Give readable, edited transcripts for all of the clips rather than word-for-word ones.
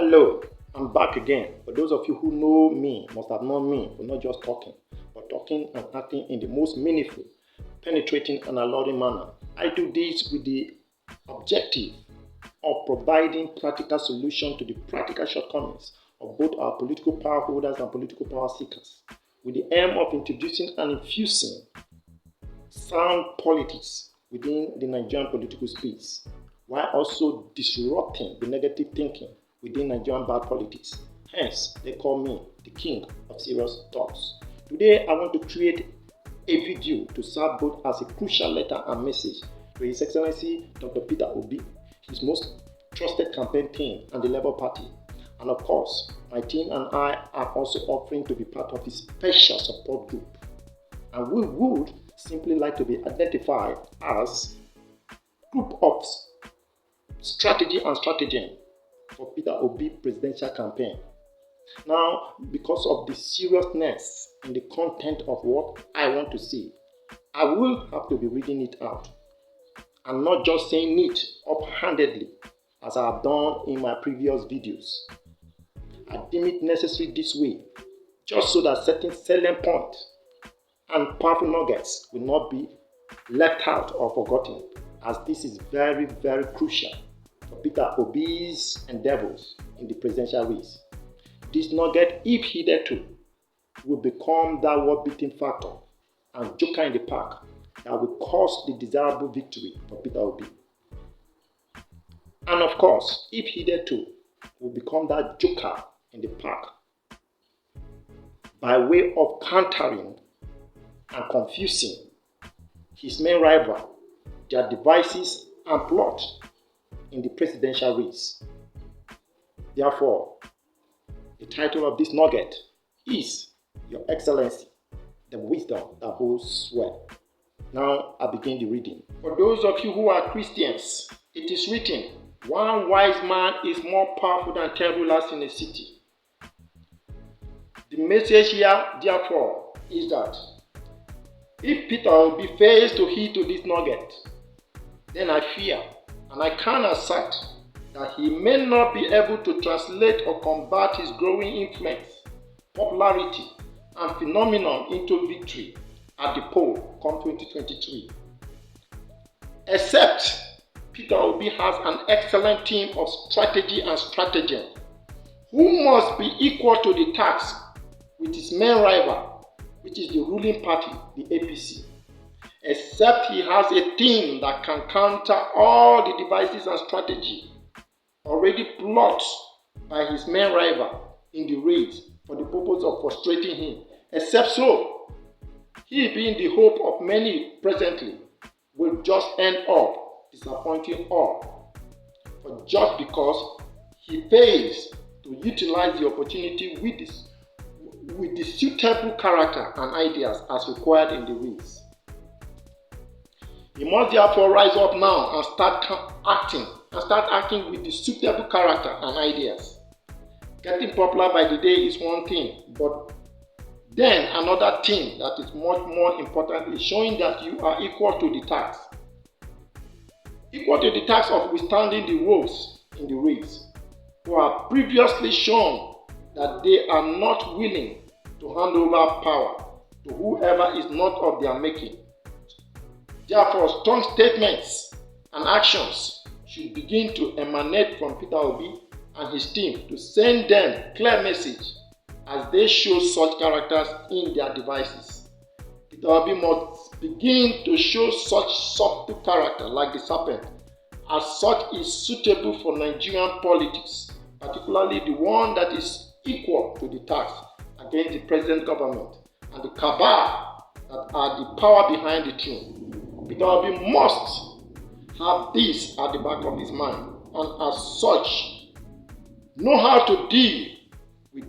Hello, I'm back again. For those of you who know me, must have known me for not just talking, but talking and acting in the most meaningful, penetrating and alluring manner. I do this with the objective of providing practical solution to the practical shortcomings of both our political power holders and political power seekers, with the aim of introducing and infusing sound politics within the Nigerian political space, while also disrupting the negative thinking within Nigerian bad politics. Hence, they call me the king of serious talks. Today, I want to create a video to serve both as a crucial letter and message to His Excellency Dr. Peter Obi, his most trusted campaign team and the Labour Party. And of course, my team and I are also offering to be part of his special support group. And we would simply like to be identified as group of strategy and stratagem for Peter Obi presidential campaign. Now, because of the seriousness in the content of what I want to say, I will have to be reading it out and not just saying it offhandedly as I have done in my previous videos. I deem it necessary this way just so that certain salient points and powerful nuggets will not be left out or forgotten, as this is very, very crucial for Peter Obi's endeavors in the presidential race. This nugget, if heeded to, will become that world-beating factor and joker in the park that will cause the desirable victory for Peter Obi. And of course, if heeded to, will become that joker in the park by way of countering and confusing his main rival, their devices and plot in the presidential race. Therefore, the title of this nugget is Your Excellency, the wisdom that holds well. Now I begin the reading. For those of you who are Christians, it is written, one wise man is more powerful than 10 rulers in a city. The message here, therefore, is that if Peter Obi fails to heed to this nugget, then I fear and I can assert that he may not be able to translate or convert his growing influence, popularity, and phenomenon into victory at the poll come 2023. Except Peter Obi has an excellent team of strategy and stratagem who must be equal to the task with his main rival, which is the ruling party, the APC. Except he has a team that can counter all the devices and strategy already plotted by his main rival in the race for the purpose of frustrating him. Except so, he being the hope of many presently will just end up disappointing all. For just because he fails to utilize the opportunity with the suitable character and ideas as required in the race. He must therefore rise up now and start acting with the suitable character and ideas. Getting popular by the day is one thing, but then another thing that is much more importantly showing that you are equal to the task. Equal to the task of withstanding the woes in the race, who have previously shown that they are not willing to hand over power to whoever is not of their making. Therefore, strong statements and actions should begin to emanate from Peter Obi and his team to send them clear message as they show such characters in their devices. Peter Obi must begin to show such subtle character like the serpent, as such is suitable for Nigerian politics, particularly the one that is equal to the task against the present government and the cabal that are the power behind the throne. Peter Obi must have this at the back of his mind, and as such, know how to deal with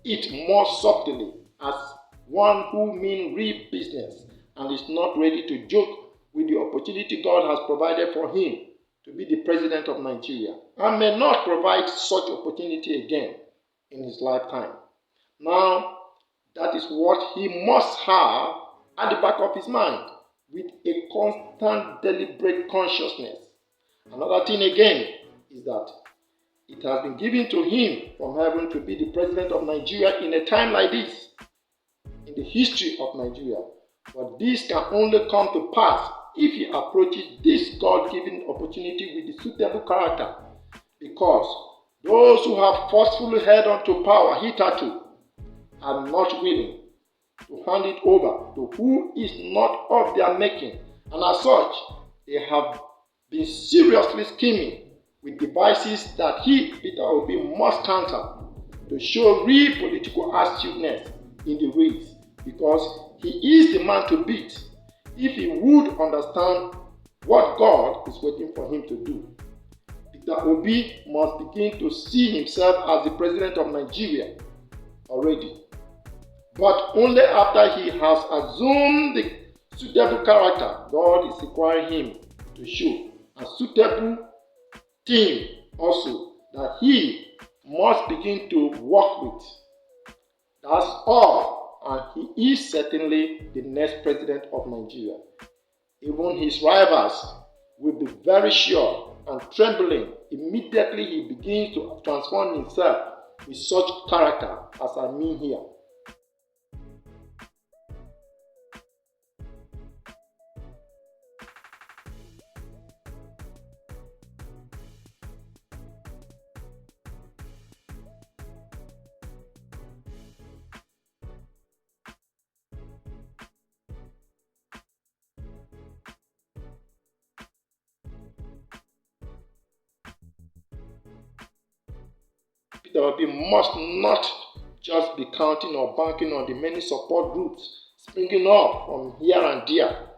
it more subtly as one who means real business and is not ready to joke with the opportunity God has provided for him to be the president of Nigeria, and may not provide such opportunity again in his lifetime. Now, that is what he must have at the back of his mind, with a constant deliberate consciousness. Another thing again is that It has been given to him from heaven to be the president of Nigeria in a time like this, in the history of Nigeria. But this can only come to pass if he approaches this God-given opportunity with the suitable character, because those who have forcefully held on to power hitherto are not willing to hand it over to who is not of their making, and as such, they have been seriously scheming with devices that he, Peter Obi, must counter to show real political astuteness in the race, because he is the man to beat if he would understand what God is waiting for him to do. Peter Obi must begin to see himself as the president of Nigeria already, but only after he has assumed the suitable character God is requiring him to show, a suitable team also that he must begin to work with. That's all, and he is certainly the next president of Nigeria. Even his rivals will be very sure and trembling immediately he begins to transform himself with such character as I mean here. Peter Obi must not just be counting or banking on the many support groups springing up from here and there,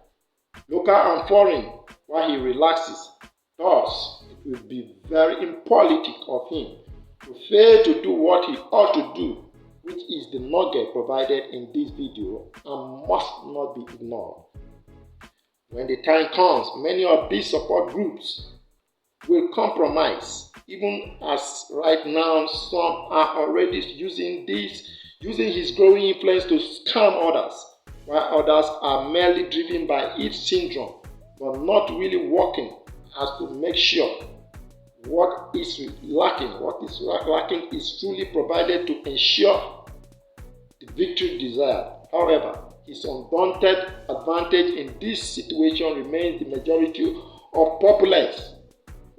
local and foreign, while he relaxes. Thus, it will be very impolitic of him to fail to do what he ought to do, which is the nugget provided in this video and must not be ignored. When the time comes, many of these support groups will compromise, even as right now some are already using his growing influence to scam others, while others are merely driven by its syndrome, but not really working as to make sure what is lacking is truly provided to ensure the victory desired. However, his undaunted advantage in this situation remains the majority of populace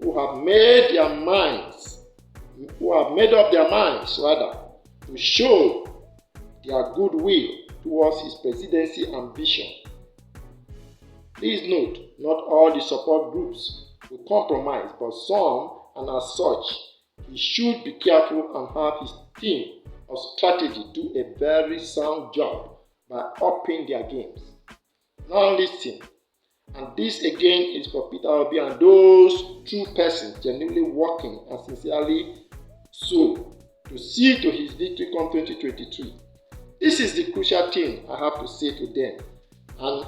who have made up their minds to show their goodwill towards his presidency ambition. Please note, not all the support groups will compromise, but some, and as such, he should be careful and have his team of strategy do a very sound job by upping their games. Now listen. And this again is for Peter Obi and those true persons genuinely working and sincerely so to see to his victory come 2023. This is the crucial thing I have to say to them, and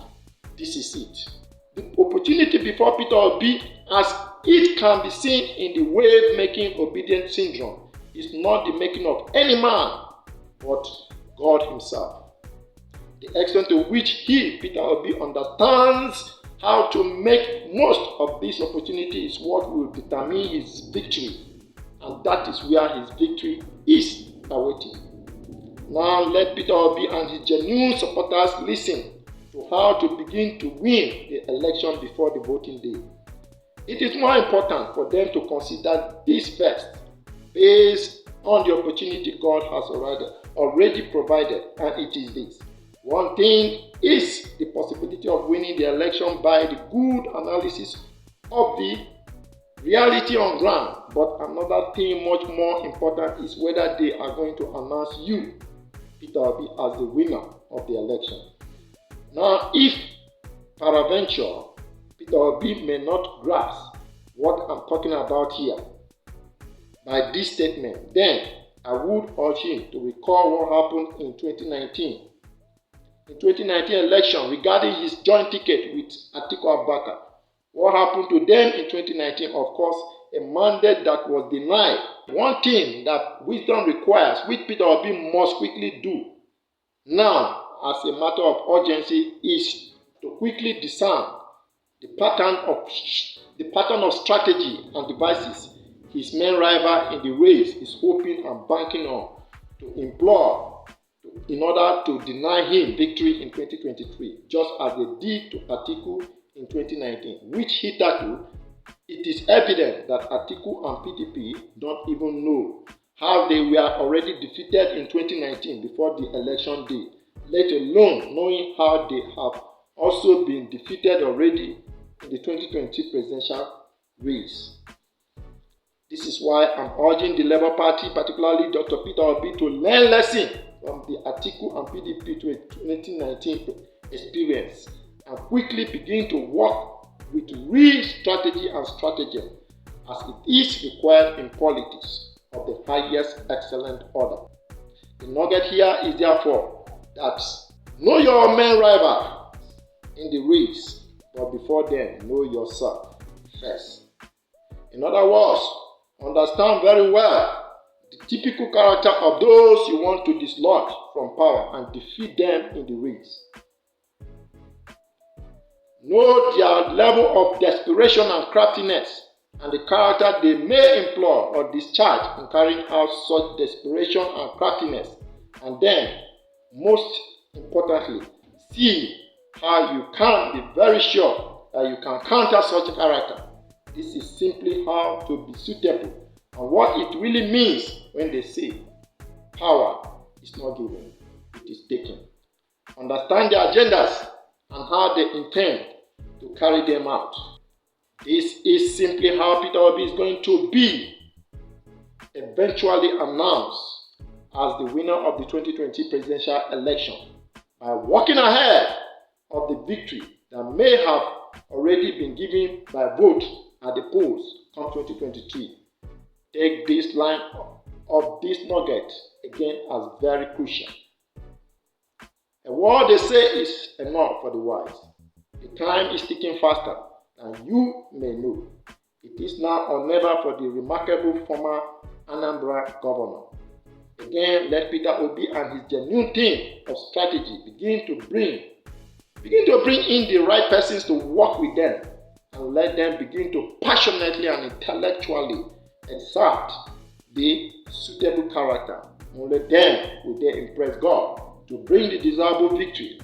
this is it. The opportunity before Peter Obi, as it can be seen in the wave-making obedience syndrome, is not the making of any man, but God himself. The extent to which he, Peter Obi, understands how to make most of this opportunity is what will determine his victory, and that is where his victory is awaiting. Now let Peter Obi and his genuine supporters listen to how to begin to win the election before the voting day. It is more important for them to consider this first, based on the opportunity God has already provided, and it is this. One thing is the possibility of winning the election by the good analysis of the reality on ground, but another thing much more important is whether they are going to announce you, Peter Obi, as the winner of the election. Now, if peradventure Peter Obi may not grasp what I'm talking about here by this statement, then I would urge him to recall what happened in 2019. In 2019 election regarding his joint ticket with Atiku Abubakar. What happened to them in 2019? Of course, a mandate that was denied. One thing that wisdom requires, which Peter Obi must quickly do now as a matter of urgency, is to quickly discern the pattern of strategy and devices his main rival in the race is hoping and banking on to implore in order to deny him victory in 2023, just as they did to Atiku in 2019, which hitherto it is evident that Atiku and PDP don't even know how they were already defeated in 2019 before the election day, let alone knowing how they have also been defeated already in the 2020 presidential race. This is why I'm urging the Labour Party, particularly Dr. Peter Obi, to learn lessons from the Atiku and PDP 2019 experience and quickly begin to work with real strategy and stratagem as it is required in politics of the highest excellent order. The nugget here is therefore that know your main rival in the race, but before then, know yourself first. In other words, understand very well the typical character of those you want to dislodge from power and defeat them in the race. Know their level of desperation and craftiness and the character they may employ or discharge in carrying out such desperation and craftiness, and then, most importantly, see how you can be very sure that you can counter such a character. This is simply how to be suitable and what it really means when they say power is not given, it is taken. Understand their agendas and how they intend to carry them out. This is simply how Peter Obi is going to be eventually announced as the winner of the 2020 presidential election by walking ahead of the victory that may have already been given by vote at the polls come 2023. Take this line of this nugget again as very crucial. A word they say is enough for the wise. The time is ticking faster than you may know. It is now or never for the remarkable former Anambra governor. Again, let Peter Obi and his genuine team of strategy begin to bring in the right persons to work with them, and let them begin to passionately and intellectually exert the suitable character. Only then will they impress God to bring the desirable victory